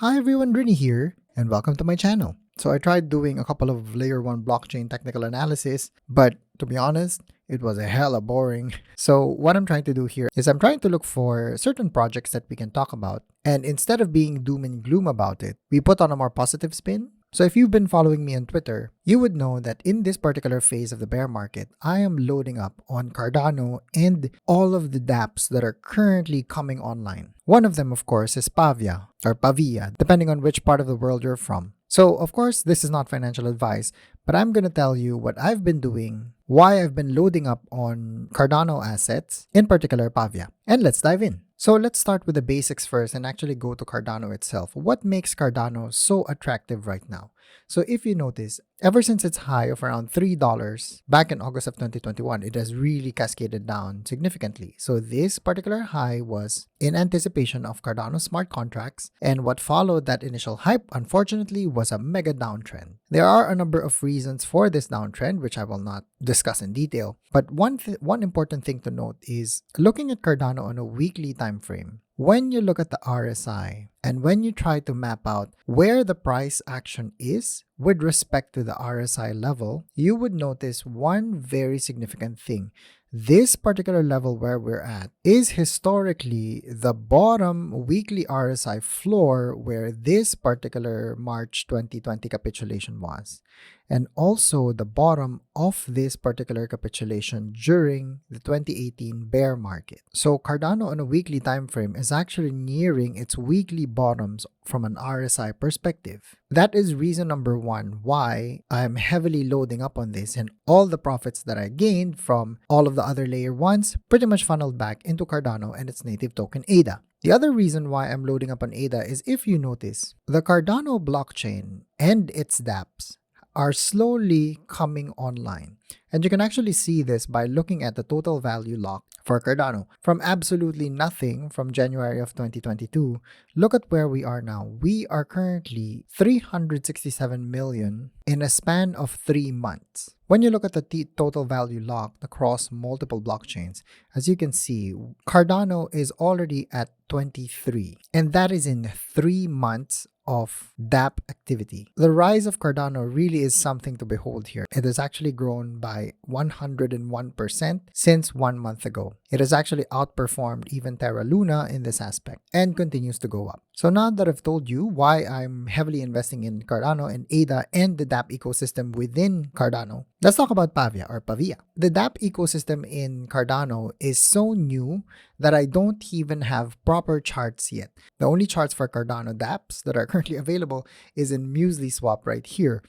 Hi everyone, Rini here, and welcome to my channel. So I tried doing a couple of layer 1 blockchain technical analysis, but to be honest, it was a hella boring. So what I'm trying to do here is I'm trying to look for certain projects that we can talk about, and instead of being doom and gloom about it, we put on a more positive spin. So if you've been following me on Twitter, you would know that in this particular phase of the bear market, I am loading up on Cardano and all of the dApps that are currently coming online. One of them, of course, is PAVIA or PAVIA, depending on which part of the world you're from. So, of course, this is not financial advice, but I'm going to tell you what I've been doing, why I've been loading up on Cardano assets, in particular PAVIA. And let's dive in. So let's start with the basics first and actually go to Cardano itself. What makes Cardano so attractive right now? So if you notice, ever since its high of around $3 back in August of 2021, it has really cascaded down significantly. So this particular high was in anticipation of Cardano smart contracts, and what followed that initial hype, unfortunately, was a mega downtrend. There are a number of reasons for this downtrend, which I will not discuss in detail, but one important thing to note is looking at Cardano on a weekly time frame. When you look at the RSI and when you try to map out where the price action is with respect to the RSI level, you would notice one very significant thing. This particular level where we're at is historically the bottom weekly RSI floor where this particular March 2020 capitulation was, and also the bottom of this particular capitulation during the 2018 bear market. So Cardano on a weekly time frame is actually nearing its weekly bottoms from an RSI perspective. That is reason number one why I'm heavily loading up on this, and all the profits that I gained from all of the other layer ones pretty much funneled back into Cardano and its native token ADA. The other reason why I'm loading up on ADA is, if you notice, the Cardano blockchain and its dApps are slowly coming online. And you can actually see this by looking at the total value locked for Cardano. From absolutely nothing from January of 2022, look at where we are now. We are currently 367 million in a span of 3 months. When you look at the total value locked across multiple blockchains, as you can see, Cardano is already at 23, and that is in 3 months of dApp activity. The rise of Cardano really is something to behold here. It has actually grown by 101% since 1 month ago. It has actually outperformed even Terra Luna in this aspect and continues to go up. So now that I've told you why I'm heavily investing in Cardano and ADA and the dApp ecosystem within Cardano, let's talk about PAVIA or PAVIA. The dApp ecosystem in Cardano is so new that I don't even have proper charts yet. The only charts for Cardano dApps that are currently available is in MuesliSwap right here.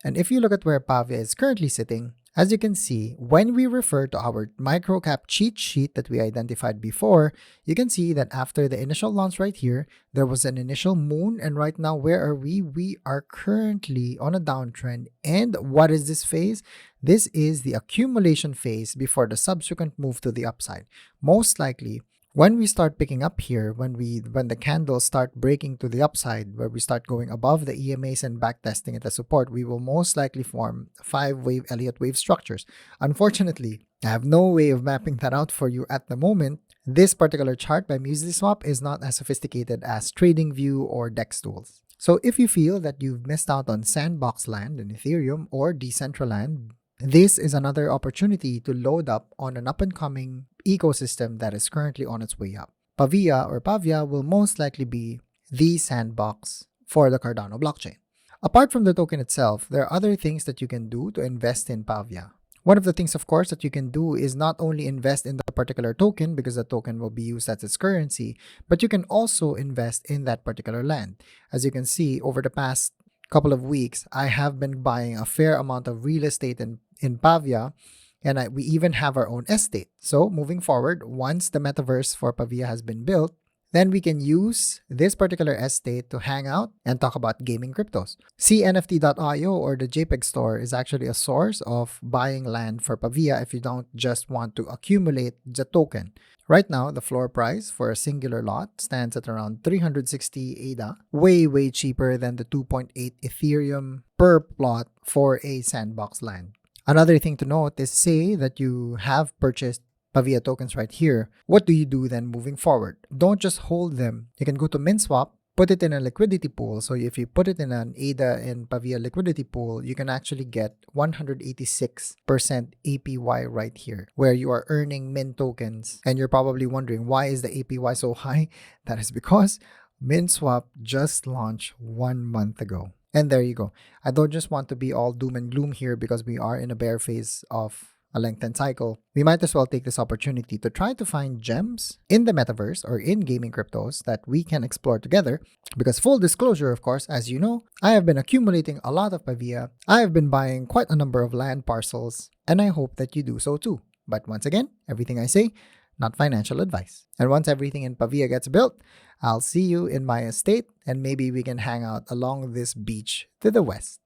And if you look at where PAVIA is currently sitting, as you can see, when we refer to our microcap cheat sheet that we identified before, you can see that after the initial launch right here, there was an initial moon, and right now, where are we? We are currently on a downtrend. And what is this phase? This is the accumulation phase before the subsequent move to the upside. Most likely, when we start picking up here, when the candles start breaking to the upside, where we start going above the EMAs and backtesting at the support, we will most likely form 5-wave Elliott wave structures. Unfortunately, I have no way of mapping that out for you at the moment. This particular chart by MuesliSwap is not as sophisticated as TradingView or DEX tools. So if you feel that you've missed out on Sandbox land in Ethereum or Decentraland, this is another opportunity to load up on an up-and-coming ecosystem that is currently on its way up. PAVIA or PAVIA will most likely be the sandbox for the Cardano blockchain. Apart from the token itself, there are other things that you can do to invest in PAVIA. One of the things, of course, that you can do is not only invest in the particular token because the token will be used as its currency, but you can also invest in that particular land. As you can see, over the past couple of weeks, I have been buying a fair amount of real estate in PAVIA, and we even have our own estate. So moving forward, once the Metaverse for PAVIA has been built, then we can use this particular estate to hang out and talk about gaming cryptos. CNFT.io or the JPEG store is actually a source of buying land for PAVIA if you don't just want to accumulate the token. Right now, the floor price for a singular lot stands at around 360 ADA, way cheaper than the 2.8 Ethereum per plot for a sandbox land. Another thing to note is, say that you have purchased PAVIA tokens right here. What do you do then moving forward? Don't just hold them. You can go to MinSwap put it in a liquidity pool. So if you put it in an ADA and PAVIA liquidity pool, you can actually get 186% APY right here, where you are earning Mint tokens. And you're probably wondering, why is the APY so high? That is because MintSwap just launched 1 month ago. And there you go. I don't just want to be all doom and gloom here because we are in a bear phase of a lengthened cycle. We might as well take this opportunity to try to find gems in the metaverse or in gaming cryptos that we can explore together. Because full disclosure, of course, as you know, I have been accumulating a lot of PAVIA. I have been buying quite a number of land parcels, and I hope that you do so too. But once again, everything I say, not financial advice. And once everything in PAVIA gets built, I'll see you in my estate, and maybe we can hang out along this beach to the west.